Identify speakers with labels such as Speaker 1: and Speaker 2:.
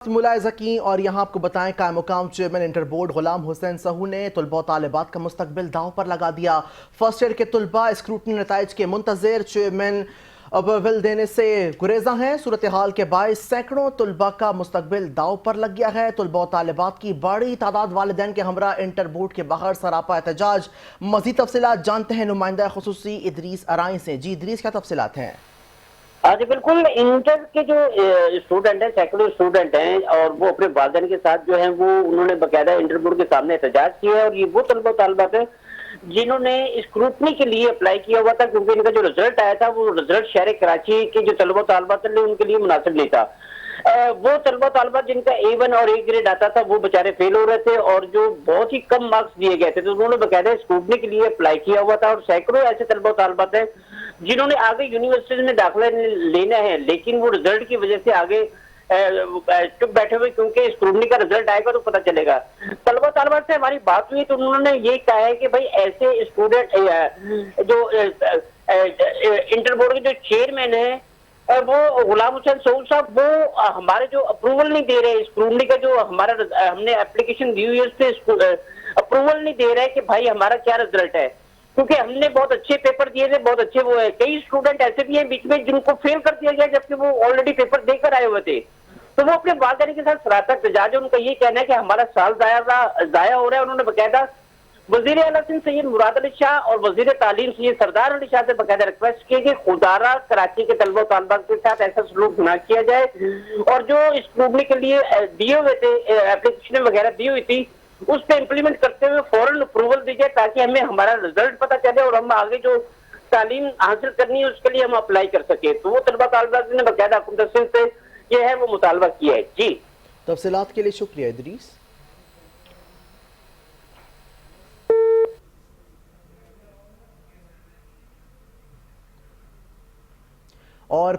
Speaker 1: ملاحظہ کی اور یہاں آپ کو بتائیں قائم مقام چیئرمین انٹر بورڈ غلام حسین سہو نے طلباء و طالبات کا مستقبل داؤ پر لگا دیا۔ فرسٹ ایئر کے طلباء اسکروٹنی نتائج کے منتظر، چیئرمین ول دینے سے گریزاں ہیں۔ صورتحال کے باعث سینکڑوں طلباء کا مستقبل داؤ پر لگ گیا ہے۔ طلباء و طالبات کی بڑی تعداد والدین کے ہمراہ انٹر بورڈ کے باہر سراپا احتجاج۔ مزید تفصیلات جانتے ہیں نمائندہ خصوصی ادریس ارائیں سے۔ جی ادریس، کیا تفصیلات ہیں؟
Speaker 2: جی بالکل، انٹر کے جو اسٹوڈنٹ ہیں، سینکڑوں اسٹوڈنٹ ہیں، اور وہ اپنے والدین کے ساتھ جو ہیں وہ انہوں نے باقاعدہ انٹر بورڈ کے سامنے احتجاج کیا ہے، اور یہ وہ طلبہ طالبات ہیں جنہوں نے اسکروٹنی کے لیے اپلائی کیا ہوا تھا، کیونکہ ان کا جو رزلٹ آیا تھا وہ رزلٹ شہر کراچی کے جو طلبہ طالبات نے ان کے لیے مناسب نہیں تھا۔ وہ طلبہ طالبات جن کا A1 اور A گریڈ آتا تھا وہ بےچارے فیل ہو رہے تھے، اور جو بہت ہی کم مارکس دیے گئے تھے، تو انہوں نے باقاعدہ اسکروٹنی کے لیے اپلائی کیا ہوا تھا، اور سینکڑوں ایسے طلبہ طالبات ہیں جنہوں نے آگے یونیورسٹیز میں داخلہ لینا ہے، لیکن وہ رزلٹ کی وجہ سے آگے چپ بیٹھے ہوئے، کیونکہ اسکروٹنی کا رزلٹ آئے گا تو پتہ چلے گا۔ طلبہ طالبات سے ہماری بات ہوئی تو انہوں نے یہ کہا ہے کہ بھائی ایسے اسٹوڈنٹ جو انٹر بورڈ کے جو چیئرمین ہیں وہ غلام حسین سعود صاحب، وہ ہمارے جو اپروول نہیں دے رہے اسکروٹنی کا، جو ہمارا ہم نے اپلیکیشن دی ہوئی ہے اس پہ اپروول نہیں دے رہے کہ بھائی ہمارا کیا رزلٹ ہے، کیونکہ ہم نے بہت اچھے پیپر دیے تھے، بہت اچھے وہ ہے۔ کئی اسٹوڈنٹ ایسے بھی ہیں بیچ میں جن کو فیل کر دیا گیا جبکہ وہ آلریڈی پیپر دے کر آئے ہوئے تھے، تو وہ اپنے والدین کے ساتھ سراپا احتجاج ہے۔ ان کا یہ کہنا ہے کہ ہمارا سال ضائع ہو رہا ہے۔ انہوں نے باقاعدہ وزیر اعلیٰ سندھ سید مراد علی شاہ اور وزیر تعلیم سید سردار علی شاہ سے باقاعدہ ریکویسٹ کی کہ خدارہ کراچی کے طلبہ و طالبات کے ساتھ ایسا سلوک نہ کیا جائے، اور جو اسکروٹنی کے لیے دیے ہوئے تھے اپلیکیشن وغیرہ دی ہوئی تھی اس پہ امپلیمنٹ کرتے ہوئے فوراً اپروول دی جائے، تاکہ ہمیں ہمارا رزلٹ پتہ چلے اور ہم آگے جو تعلیم حاصل کرنی ہے اس کے لیے ہم اپلائی کر سکیں۔ تو وہ طلبہ طالبات نے باقاعدہ حکومت سے یہ ہے وہ مطالبہ کیا ہے۔ جی
Speaker 1: تفصیلات کے لیے شکریہ ادریس۔ اور